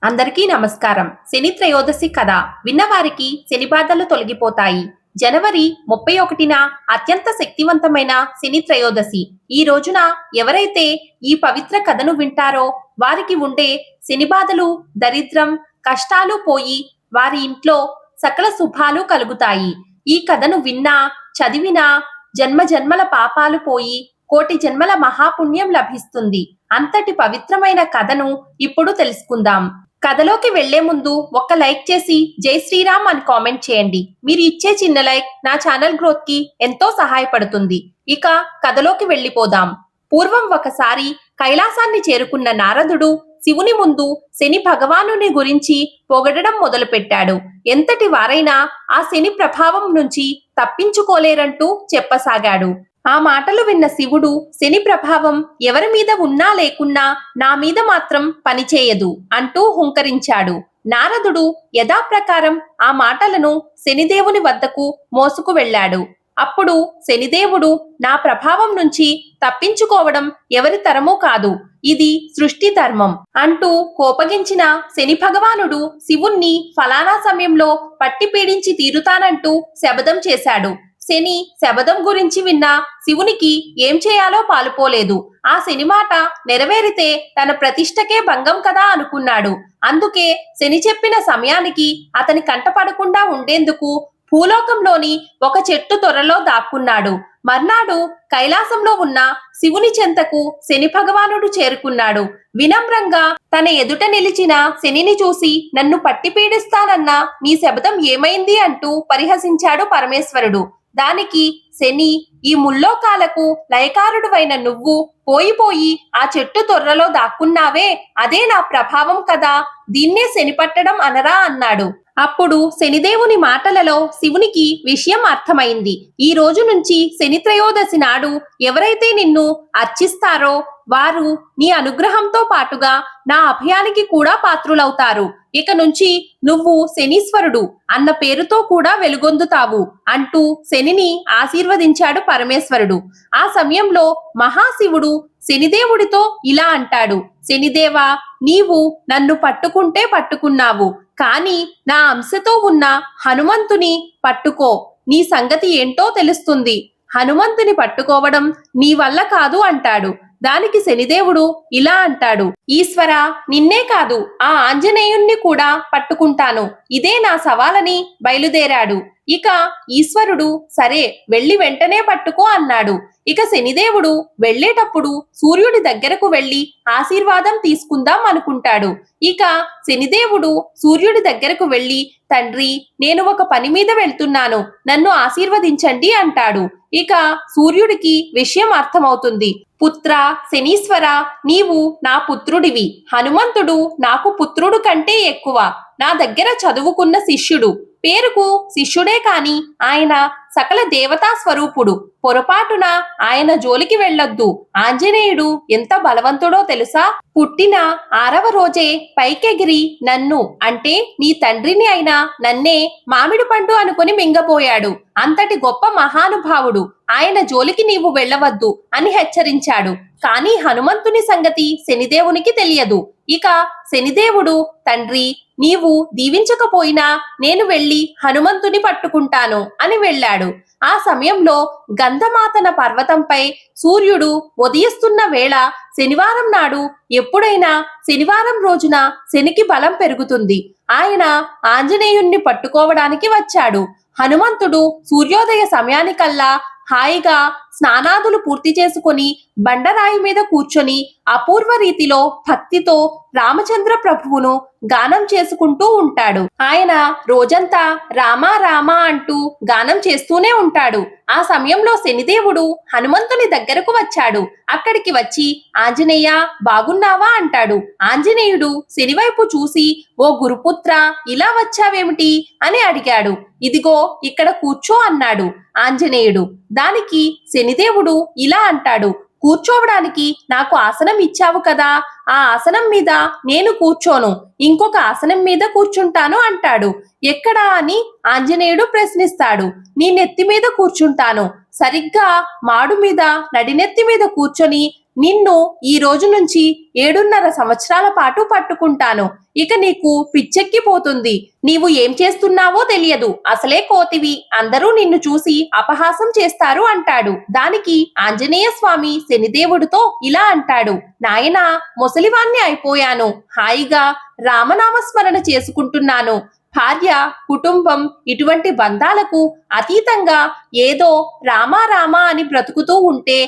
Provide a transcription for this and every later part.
అందరికీ నమస్కారం. శని త్రయోదశి కథ విన్నవారికి శని బాధలు తొలగిపోతాయి. జనవరి 31న అత్యంత శక్తివంతమైన శని త్రయోదశి. ఈ రోజున ఎవరైతే ఈ పవిత్ర కథను వింటారో వారికి ఉండే శని బాధలు, దరిద్రం, కష్టాలు పోయి వారి ఇంట్లో సకల శుభాలు కలుగుతాయి. ఈ కథను విన్నా, చదివినా జన్మ జన్మల పాపాలు పోయి కోటి జన్మల మహాపుణ్యం లభిస్తుంది. అంతటి పవిత్రమైన కథను ఇప్పుడు తెలుసుకుందాం. కథలోకి వెళ్లే ముందు ఒక్క లైక్ చేసి జై శ్రీరామ్ అని కామెంట్ చేయండి. మీరు ఇచ్చే చిన్న లైక్ నా ఛానల్ గ్రోత్ కి ఎంతో సహాయపడుతుంది. ఇక కథలోకి వెళ్లిపోదాం. పూర్వం ఒకసారి కైలాసాన్ని చేరుకున్న నారదుడు శివుని ముందు శని భగవానుని గురించి పొగడడం మొదలుపెట్టాడు. ఎంతటి వారైనా ఆ శని ప్రభావం నుంచి తప్పించుకోలేరంటూ చెప్పసాగాడు. ఆ మాటలు విన్న శివుడు, శని ప్రభావం ఎవరి మీద ఉన్నా లేకున్నా నా మీద మాత్రం పనిచేయదు అంటూ హుంకరించాడు. నారదుడు యథాప్రకారం ఆ మాటలను శనిదేవుని వద్దకు మోసుకు వెళ్ళాడు. అప్పుడు శనిదేవుడు, నా ప్రభావం నుంచి తప్పించుకోవడం ఎవరి తరమూ కాదు, ఇది సృష్టి ధర్మం అంటూ కోపగించిన శని భగవానుడు శివుణ్ణి ఫలానా సమయంలో పట్టి పీడించి తీరుతానంటూ శపథం చేశాడు. శని శపథం గురించి విన్న శివునికి ఏం చేయాలో పాలుపోలేదు. ఆ శని మాట నెరవేరితే తన ప్రతిష్టకే భంగం కదా అనుకున్నాడు. అందుకే శని చెప్పిన సమయానికి అతని కంటపడకుండా ఉండేందుకు భూలోకంలోని ఒక చెట్టు తొర్రలో దాక్కున్నాడు. మర్నాడు కైలాసంలో ఉన్న శివుని చెంతకు శని భగవానుడు చేరుకున్నాడు. వినమ్రంగా తన ఎదుట నిలిచిన శనిని చూసి, నన్ను పట్టి పీడిస్తానన్న నీ శపథం ఏమైంది అంటూ పరిహసించాడు పరమేశ్వరుడు. దానికి శని, ఈ ముల్లోకాలకు లయకారుడువైన నువ్వు పోయి ఆ చెట్టు తొర్రలో దాక్కున్నావే, అదే నా ప్రభావం కదా, దీన్నే శని పట్టడం అనరా అన్నాడు. అప్పుడు శనిదేవుని మాటలలో శివునికి విషయం అర్థమైంది. ఈ రోజు నుంచి శని త్రయోదశి నాడు ఎవరైతే నిన్ను అర్చిస్తారో వారు నీ అనుగ్రహంతో పాటుగా నా అభయానికి కూడా పాత్రులవుతారు. ఇక నుంచి నువ్వు శనీశ్వరుడు అన్న పేరుతో కూడా వెలుగొందుతావు అంటూ శనిని ఆశీర్వదించాడు పరమేశ్వరుడు. ఆ సమయంలో మహాశివుడు శనిదేవుడితో ఇలా అంటాడు, శనిదేవా, నీవు నన్ను పట్టుకుంటే పట్టుకున్నావు, కానీ నా అంశతో ఉన్న హనుమంతుని పట్టుకో, నీ సంగతి ఏంటో తెలుస్తుంది. హనుమంతుని పట్టుకోవడం నీ వల్ల కాదు అంటాడు. దానికి శనిదేవుడు ఇలా అంటాడు, ఈశ్వర, నిన్నే కాదు ఆ ఆంజనేయుణ్ణి కూడా పట్టుకుంటాను, ఇదే నా సవాలని బయలుదేరాడు. ఇక ఈశ్వరుడు సరే వెళ్ళి వెంటనే పట్టుకో అన్నాడు. ఇక శనిదేవుడు వెళ్లేటప్పుడు సూర్యుడి దగ్గరకు వెళ్లి ఆశీర్వాదం తీసుకుందాం అనుకుంటాడు. ఇక శనిదేవుడు సూర్యుడి దగ్గరకు వెళ్లి, తండ్రి, నేను ఒక పని మీద వెళ్తున్నాను, నన్ను ఆశీర్వదించండి అంటాడు. ఇక సూర్యుడికి విషయం అర్థమవుతుంది. పుత్ర శనీశ్వర, నీవు నా పుత్రుడివి, హనుమంతుడు నాకు పుత్రుడు కంటే ఎక్కువ, నా దగ్గర చదువుకున్న శిష్యుడు, పేరుకు శిష్యుడే కాని ఆయన సకల దేవతా స్వరూపుడు, పొరపాటున ఆయన జోలికి వెళ్ళొద్దు. ఆంజనేయుడు ఎంత బలవంతుడో తెలుసా, పుట్టిన 6వ రోజే పైకెగిరి నన్ను అంటే నీ తండ్రిని అయినా నన్నే మామిడి పండు అనుకుని మింగబోయాడు. అంతటి గొప్ప మహానుభావుడు, ఆయన జోలికి నీవు వెళ్ళవద్దు అని హెచ్చరించాడు. కానీ హనుమంతుని సంగతి శనిదేవునికి తెలియదు. ఇక శనిదేవుడు, తండ్రి, నీవు దీవించకపోయినా నేను వెళ్లి హనుమంతుని పట్టుకుంటాను అని వెళ్ళాడు. ఆ సమయంలో గంధమాతన పర్వతంపై సూర్యుడు ఉదయిస్తున్న వేళ శనివారం నాడు ఎప్పుడైనా శనివారం రోజున శనికి బలం పెరుగుతుంది. ఆయన ఆంజనేయుణ్ణి పట్టుకోవడానికి వచ్చాడు. హనుమంతుడు సూర్యోదయ సమయానికల్లా హాయిగా స్నానాదులు పూర్తి చేసుకుని బండరాయి మీద కూర్చొని అపూర్వ రీతిలో భక్తితో రామచంద్ర ప్రభువును గానం చేసుకుంటూ ఉంటాడు. ఆయన రోజంతా రామా రామా అంటూ గానం చేస్తూనే ఉంటాడు. ఆ సమయంలో శనిదేవుడు హనుమంతుని దగ్గరకు వచ్చాడు. అక్కడికి వచ్చి, ఆంజనేయ, బాగున్నావా అంటాడు. ఆంజనేయుడు శనివైపు చూసి, ఓ గురుపుత్ర, ఇలా వచ్చావేమిటి అని అడిగాడు. ఇదిగో ఇక్కడ కూర్చో అన్నాడు ఆంజనేయుడు. దానికి శనిదేవుడు ఇలా అంటాడు, కూర్చోవడానికి నాకు ఆసనం ఇచ్చావు కదా, ఆ ఆసనం మీద నేను కూర్చోను, ఇంకొక ఆసనం మీద కూర్చుంటాను అంటాడు. ఎక్కడా అని ఆంజనేయుడు ప్రశ్నిస్తాడు. నీ నెత్తి మీద కూర్చుంటాను, సరిగ్గా మాడు మీద నడినెత్తి మీద కూర్చొని నిన్ను ఈ రోజు నుంచి 7.5 సంవత్సరాల పాటు పట్టుకుంటాను. ఇక నీకు పిచ్చెక్కిపోతుంది. నీవు ఏం చేస్తున్నావో తెలియదు. అసలే కోతివి. అందరూ నిన్ను చూసి అపహాసం చేస్తారు అంటాడు. దానికి ఆంజనేయ స్వామి శనిదేవుడితో ఇలా అంటాడు. నాయనా, ముసలివాణ్ణి అయిపోయాను. హాయిగా రామనామస్మరణ చేసుకుంటున్నాను. భార్య, కుటుంబం ఇటువంటి బంధాలకు అతీతంగా ఏదో రామా రామా అని బ్రతుకుతూ ఉంటే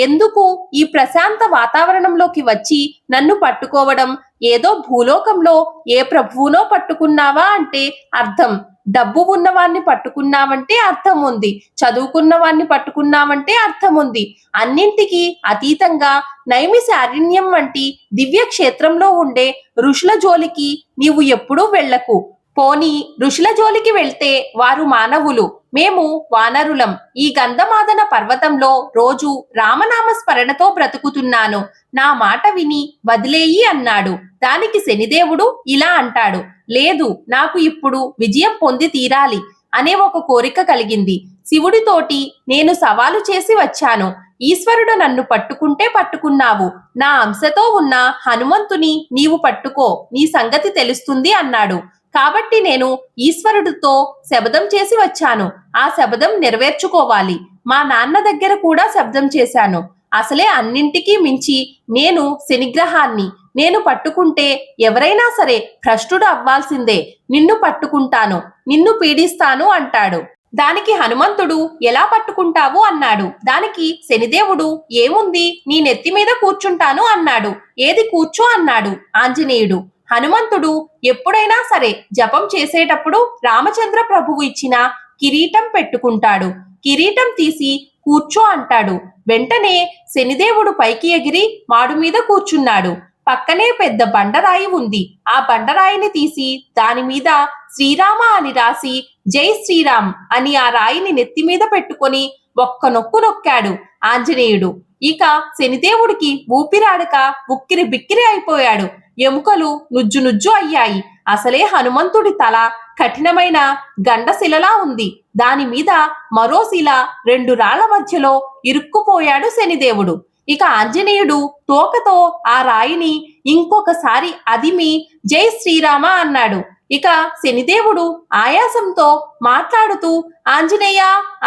ఎందుకు ఈ ప్రశాంత వాతావరణంలోకి వచ్చి నన్ను పట్టుకోవడం? ఏదో భూలోకంలో ఏ ప్రభువునో పట్టుకున్నావా అంటే అర్థం. డబ్బు ఉన్నవాన్ని పట్టుకున్నావంటే అర్థం ఉంది. చదువుకున్న వాన్ని పట్టుకున్నావంటే అర్థం ఉంది. అన్నింటికీ అతీతంగా నైమిషారణ్యం వంటి దివ్య క్షేత్రంలో ఉండే ఋషుల జోలికి నీవు ఎప్పుడూ వెళ్ళకు. పోనీ ఋషుల జోలికి వెళ్తే వారు మానవులు, మేము వానరులం. ఈ గంధమాదన పర్వతంలో రోజు రామనామ స్మరణతో బ్రతుకుతున్నాను. నా మాట విని వదిలేయి అన్నాడు. దానికి శనిదేవుడు ఇలా అంటాడు. లేదు, నాకు ఇప్పుడు విజయం పొంది తీరాలి అనే ఒక కోరిక కలిగింది. శివుడితోటి నేను సవాలు చేసి వచ్చాను. ఈశ్వరుడు నన్ను పట్టుకుంటే పట్టుకున్నావు. నా అంశతో ఉన్న హనుమంతుని నీవు పట్టుకో, నీ సంగతి తెలుస్తుంది అన్నాడు. కాబట్టి నేను ఈశ్వరుడితో శబదం చేసి వచ్చాను. ఆ శబదం నెరవేర్చుకోవాలి. మా నాన్న దగ్గర కూడా శబ్దం చేశాను. అసలే అన్నింటికీ మించి నేను శనిగ్రహాన్ని. నేను పట్టుకుంటే ఎవరైనా సరే భ్రష్టుడు అవ్వాల్సిందే. నిన్ను పట్టుకుంటాను, నిన్ను పీడిస్తాను అంటాడు. దానికి హనుమంతుడు ఎలా పట్టుకుంటావు అన్నాడు. దానికి శనిదేవుడు ఏముంది, నీ నెత్తి మీద కూర్చుంటాను అన్నాడు. ఏది కూర్చో అన్నాడు ఆంజనేయుడు. హనుమంతుడు ఎప్పుడైనా సరే జపం చేసేటప్పుడు రామచంద్ర ప్రభువు ఇచ్చిన కిరీటం పెట్టుకుంటాడు. కిరీటం తీసి కూర్చో అంటాడు. వెంటనే శనిదేవుడు పైకి ఎగిరి మాడు మీద కూర్చున్నాడు. పక్కనే పెద్ద బండరాయి ఉంది. ఆ బండరాయిని తీసి దాని మీద శ్రీరామ అని రాసి జై శ్రీరామ్ అని ఆ రాయిని నెత్తి మీద పెట్టుకొని ఒక్క నొక్కు నొక్కాడు ఆంజనేయుడు. ఇక శనిదేవుడికి ఊపిరాడక ఉక్కిరి బిక్కిరి అయిపోయాడు. ఎముకలు నుజ్జు నుజ్జు అయ్యాయి. అసలే హనుమంతుడి తల కఠినమైన గండశిలలా ఉంది. దాని మీద మరో శిల 2 రాళ్ల మధ్యలో ఇరుక్కుపోయాడు శనిదేవుడు. ఇక ఆంజనేయుడు తోకతో ఆ రాయిని ఇంకొకసారి అదిమి జై శ్రీరామ అన్నాడు. ఇక శనిదేవుడు ఆయాసంతో మాట్లాడుతూ ఆంజనేయ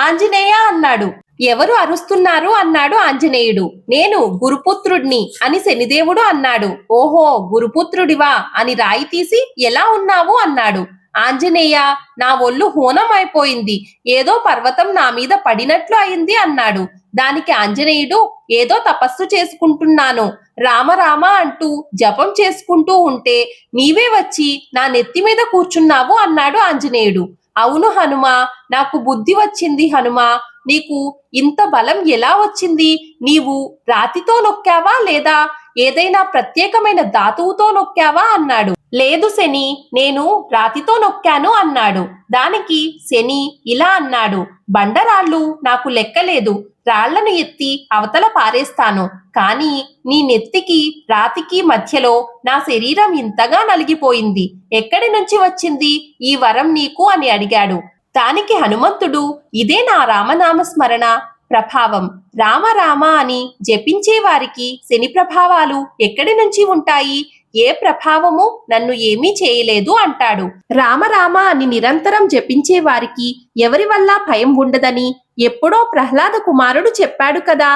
ఆంజనేయ అన్నాడు. ఎవరు అరుస్తున్నారు అన్నాడు ఆంజనేయుడు. నేను గురుపుత్రుడిని అని శనిదేవుడు అన్నాడు. ఓహో, గురుపుత్రుడివా అని రాయి తీసి ఎలా ఉన్నావు అన్నాడు. ఆంజనేయ, నా ఒళ్ళు హూనం అయిపోయింది. ఏదో పర్వతం నా మీద పడినట్లు అయింది అన్నాడు. దానికి ఆంజనేయుడు ఏదో తపస్సు చేసుకుంటున్నాను, రామ రామ అంటూ జపం చేసుకుంటూ ఉంటే నీవే వచ్చి నా నెత్తి మీద కూర్చున్నావు అన్నాడు ఆంజనేయుడు. అవును హనుమా, నాకు బుద్ధి వచ్చింది హనుమా. నీకు ఇంత బలం ఎలా వచ్చింది? నీవు రాతితో నొక్కావా లేదా ఏదైనా ప్రత్యేకమైన ధాతువుతో నొక్కావా అన్నాడు. లేదు శని, నేను రాతితో నొక్కాను అన్నాడు. దానికి శని ఇలా అన్నాడు. బండరాళ్ళు నాకు లెక్కలేదు. రాళ్లను ఎత్తి అవతల పారేస్తాను. కానీ నీ నెత్తికి రాతికి మధ్యలో నా శరీరం ఇంతగా నలిగిపోయింది. ఎక్కడి నుంచి వచ్చింది ఈ వరం నీకు అని అడిగాడు. దానికి హనుమంతుడు ఇదే నా రామనామస్మరణ ప్రభావం. రామ రామ అని జపించే వారికి శని ప్రభావాలు ఎక్కడి నుంచి ఉంటాయి? ఏ ప్రభావము నన్ను ఏమీ చేయలేదు అంటాడు. రామ రామ అని నిరంతరం జపించే వారికి ఎవరి వల్ల భయం ఉండదని ఎప్పుడో ప్రహ్లాద కుమారుడు చెప్పాడు కదా.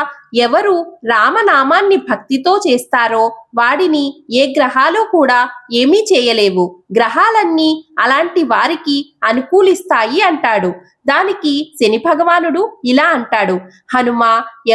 ఎవరు రామనామాన్ని భక్తితో చేస్తారో వాడిని ఏ గ్రహాలు కూడా ఏమీ చేయలేవు. గ్రహాలన్నీ అలాంటి వారికి అనుకూలిస్తాయి అంటాడు. దానికి శని భగవానుడు ఇలా అంటాడు. హనుమ,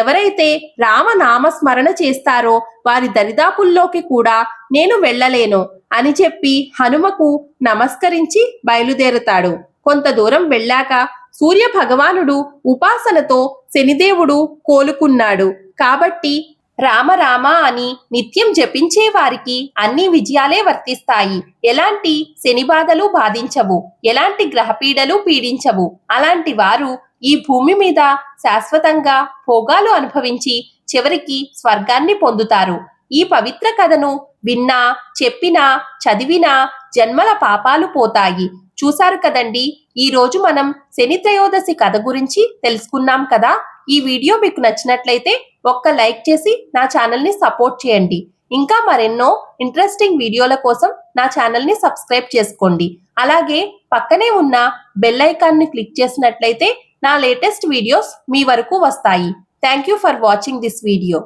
ఎవరైతే రామనామస్మరణ చేస్తారో వారి దరిదాపుల్లోకి కూడా నేను వెళ్ళలేను అని చెప్పి హనుమకు నమస్కరించి బయలుదేరుతాడు. కొంత దూరం వెళ్ళాక సూర్య భగవానుడు ఉపాసనతో శనిదేవుడు కోలుకున్నాడు. కాబట్టి రామ రామ అని నిత్యం జపించే వారికి అన్ని విజయాలే వర్తిస్తాయి. ఎలాంటి శని బాధలు బాధించవు, ఎలాంటి గ్రహపీడలు పీడించవు. అలాంటి వారు ఈ భూమి మీద శాశ్వతంగా భోగాలు అనుభవించి చివరికి స్వర్గాన్ని పొందుతారు. ఈ పవిత్ర కథను విన్నా, చెప్పినా, చదివినా జన్మల పాపాలు పోతాయి. చూశారు కదండి, ఈ రోజు మనం శని త్రయోదశి కథ గురించి తెలుసుకున్నాం కదా. ఈ వీడియో మీకు నచ్చినట్లయితే ఒక్క లైక్ చేసి నా ఛానల్ని సపోర్ట్ చేయండి. ఇంకా మరెన్నో ఇంట్రెస్టింగ్ వీడియోల కోసం నా ఛానల్ని సబ్స్క్రైబ్ చేసుకోండి. అలాగే పక్కనే ఉన్న బెల్ ఐకాన్ని క్లిక్ చేసినట్లయితే నా లేటెస్ట్ వీడియోస్ మీ వరకు వస్తాయి. Thank you for watching this video.